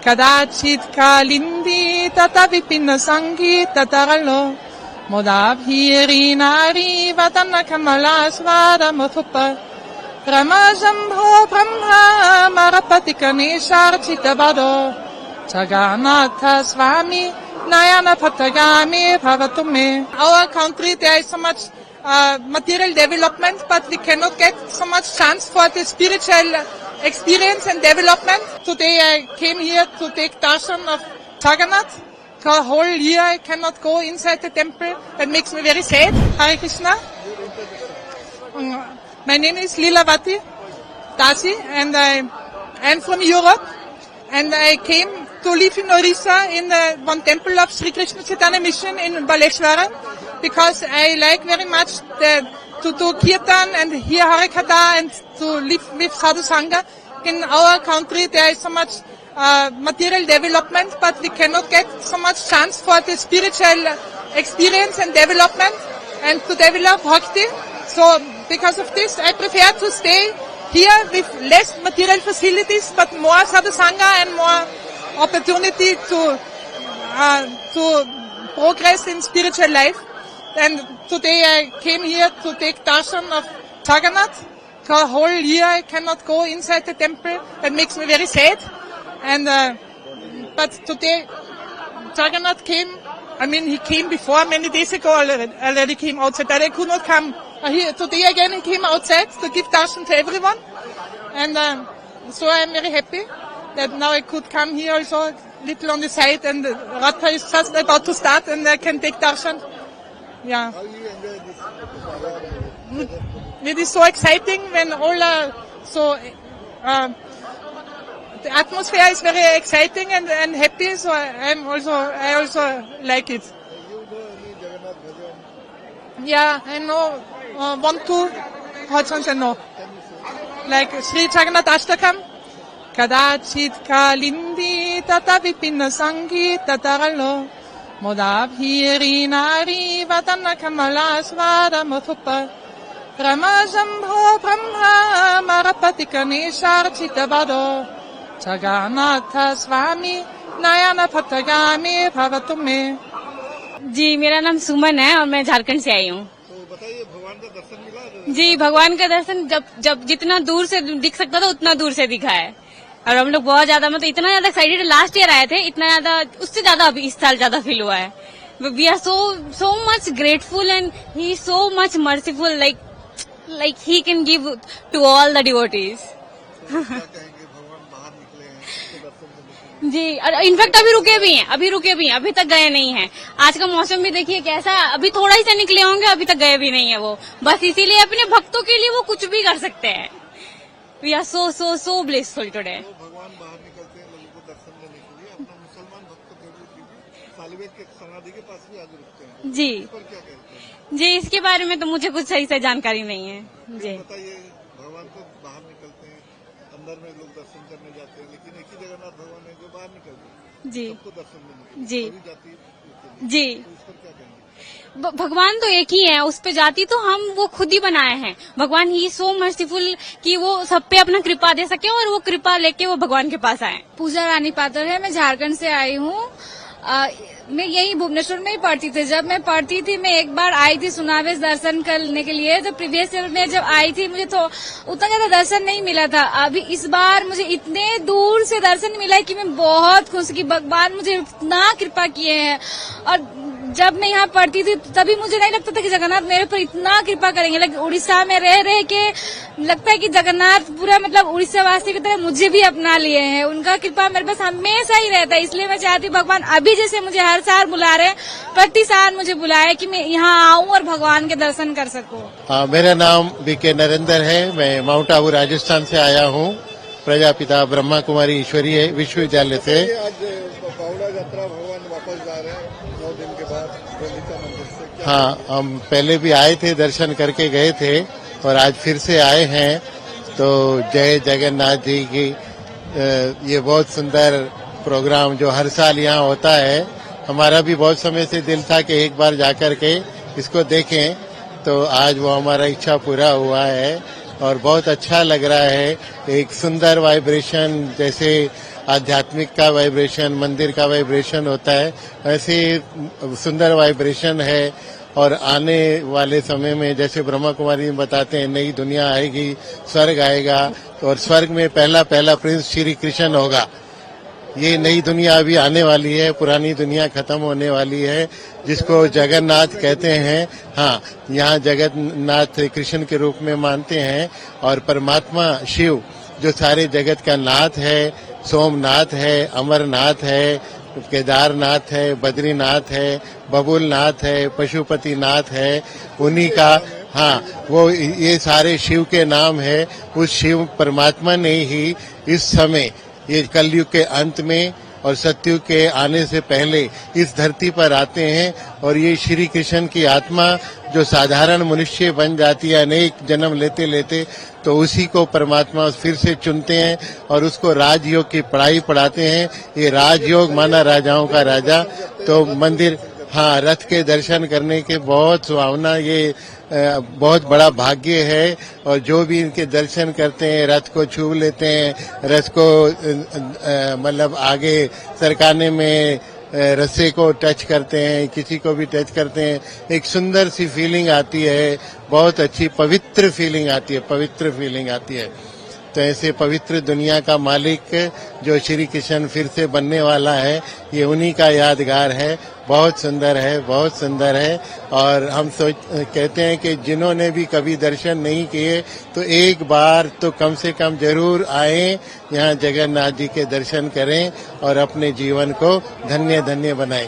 कदाचित् कालिन्दी तथा विपिन्नसङ्गीततरलो मोदाभिरीनारीवदनकमलास्वादमुथुप रमजम्भो Brahma मरपतिकनेशार्चितवदो Jagannatha Swami Nayana Patagami Bhavatume. Our country, there is so much material development, but we cannot get so much chance for the spiritual experience and development. Today I came here to take darshan of Jagannath. For a whole year I cannot go inside the temple. That makes me very sad. Hare Krishna. My name is Lilavati Dasi and I am from Europe. And I came to live in Orissa in one temple of Sri Krishna Chaitanya Mission in Baleshwara because I like very much to do kirtan and hear Harikatha and to live with Sadhu Sangha. In our country there is so much material development, but we cannot get so much chance for the spiritual experience and development and to develop bhakti. So because of this I prefer to stay here with less material facilities, but more Sadhu Sangha and more opportunity to progress in spiritual life. And today I came here to take darshan of Jagannath. For a whole year I cannot go inside the temple. That makes me very sad. And but today Jagannath came. I mean, he came before many days ago. Already came outside. But I could not come. Today again he came outside to give darshan to everyone. And so I am very happy that now I could come here also a little on the side, and Ratha is just about to start and I can take darshan. Yeah. How you enjoy this? It is so exciting when all so the atmosphere is very exciting and happy, so I also like it. You know any Jagannath bhajan? Yeah, I know 1-2 bhajans I know. Like Sri Jagannath Ashtakam, Kadachit Kalindi Tata Vipinna Sangita Taralo Modabhirinari Vadana Kamala Svada Muthupa Ramajambho Brahma Marapatikane Vado Jagannatha Swami Nayana Patagami Bhavatume. जी मेरा नाम सुमन है और मैं झारखंड से आई हूँ। तो बताइए, भगवान का दर्शन मिला? जी भगवान का दर्शन जब जितना दूर से दिख सकता था उतना दूर से दिखा है और हम लोग बहुत ज्यादा मतलब इतना ज्यादा एक्साइटेड। लास्ट ईयर आए थे, इतना ज्यादा उससे ज्यादा अभी इस साल ज्यादा फील हुआ है। We are so much grateful and he is so much merciful, like he can give to all the devotees. क्या कहेंगे, भगवान बाहर निकले हैं तो दर्शन करने के लिए? जी, और इनफैक्ट अभी रुके भी हैं, अभी तक गए नहीं हैं। आज का मौसम भी देखिए कैसा, अभी थोड़ा ही से निकले होंगे, अभी तक गए भी नहीं है वो। बस इसीलिए अपने भक्तों के लिए वो कुछ भी कर सकते हैं। We are so blessful today. तो भगवान बाहर निकलते हैं लोगों को दर्शन देने के लिए। अपना मुसलमान भक्त सालिवेद के समाधि के पास भी आगे रुकते हैं जी। इस पर क्या कहते हैं? जी इसके बारे में तो मुझे कुछ सही से जानकारी नहीं है जी। बताइए, भगवान तो बाहर निकलते हैं, अंदर में लोग दर्शन करने जाते हैं, लेकिन एक ही जगन्नाथ भगवान है जो बाहर निकलते हैं जी सबको दर्शन देने के लिए। जी सभी जाति के लिए। जी तो इस पर क्या कहेंगे? भगवान तो एक ही है, उस पे जाति तो हम वो खुद ही बनाए हैं। भगवान ही सो मर्सीफुल कि वो सब पे अपना कृपा दे सके और वो कृपा लेके वो भगवान के पास आए। पूजा रानी पात्र है, मैं झारखंड से आई हूँ। मैं यही भुवनेश्वर में ही पढ़ती थी। जब मैं पढ़ती थी मैं एक बार आई थी सुनावेश दर्शन करने के लिए। तो प्रीवियस ईयर में जब आई थी मुझे तो उतना ज्यादा दर्शन नहीं मिला था। अभी इस बार मुझे इतने दूर से दर्शन मिला है कि मैं बहुत खुश कि भगवान मुझे इतना कृपा किए हैं। और जब मैं यहाँ पढ़ती थी तभी मुझे नहीं लगता था कि जगन्नाथ मेरे पर इतना कृपा करेंगे। लेकिन उड़ीसा में रह के लगता है कि जगन्नाथ पूरा मतलब उड़ीसा वासी की तरह मुझे भी अपना लिए हैं। उनका कृपा मेरे पास हमेशा ही रहता है। इसलिए मैं चाहती हूँ भगवान अभी जैसे मुझे हर साल बुला रहे हैं, प्रति साल मुझे बुलाए कि मैं यहाँ आऊँ और भगवान के दर्शन कर सकूँ। मेरा नाम बीके नरेंद्र है। मैं माउंट आबू राजस्थान से आया हूँ, प्रजापिता ब्रह्मा कुमारी ईश्वरीय विश्वविद्यालय से। आज बावड़ा यात्रा भगवान वापस जा रहे हैं 9 दिन के बाद गुंडीचा मंदिर से। हाँ, हम पहले भी आए थे, दर्शन करके गए थे और आज फिर से आए हैं। तो जय जगन्नाथ जी की ये बहुत सुंदर प्रोग्राम जो हर साल यहाँ होता है, हमारा भी बहुत समय से दिल था कि एक बार जाकर के इसको देखें। तो आज वो हमारा इच्छा पूरा हुआ है और बहुत अच्छा लग रहा है। एक सुंदर वाइब्रेशन जैसे आध्यात्मिक का वाइब्रेशन, मंदिर का वाइब्रेशन होता है, ऐसे सुंदर वाइब्रेशन है। और आने वाले समय में जैसे ब्रह्मा कुमारी में बताते हैं नई दुनिया आएगी, स्वर्ग आएगा, और स्वर्ग में पहला प्रिंस श्री कृष्ण होगा। ये नई दुनिया अभी आने वाली है, पुरानी दुनिया खत्म होने वाली है, जिसको जगन्नाथ कहते हैं। हाँ, यहाँ जगन्नाथ कृष्ण के रूप में मानते हैं, और परमात्मा शिव जो सारे जगत का नाथ है, सोमनाथ है, अमरनाथ है, केदारनाथ है, बद्रीनाथ है, बबुलनाथ है, पशुपतिनाथ है, उन्हीं का, हाँ, वो ये सारे शिव के नाम है। उस शिव परमात्मा ने ही इस समय ये कलयुग के अंत में और सतयुग के आने से पहले इस धरती पर आते हैं, और ये श्री कृष्ण की आत्मा जो साधारण मनुष्य बन जाती है अनेक जन्म लेते लेते, तो उसी को परमात्मा फिर से चुनते हैं और उसको राजयोग की पढ़ाई पढ़ाते हैं। ये राजयोग माना राजाओं का राजा। तो मंदिर, हाँ, रथ के दर्शन करने के बहुत सुहावना, ये बहुत बड़ा भाग्य है। और जो भी इनके दर्शन करते हैं, रथ को छू लेते हैं, रथ को मतलब आगे सरकाने में रस्से को टच करते हैं, किसी को भी टच करते हैं, एक सुंदर सी फीलिंग आती है, बहुत अच्छी पवित्र फीलिंग आती है, पवित्र फीलिंग आती है। तो ऐसे पवित्र दुनिया का मालिक जो श्री कृष्ण फिर से बनने वाला है, ये उन्हीं का यादगार है। बहुत सुंदर है, बहुत सुंदर है। और हम कहते हैं कि जिन्होंने भी कभी दर्शन नहीं किए तो एक बार तो कम से कम जरूर आए, यहाँ जगन्नाथ जी के दर्शन करें और अपने जीवन को धन्य धन्य बनाएं।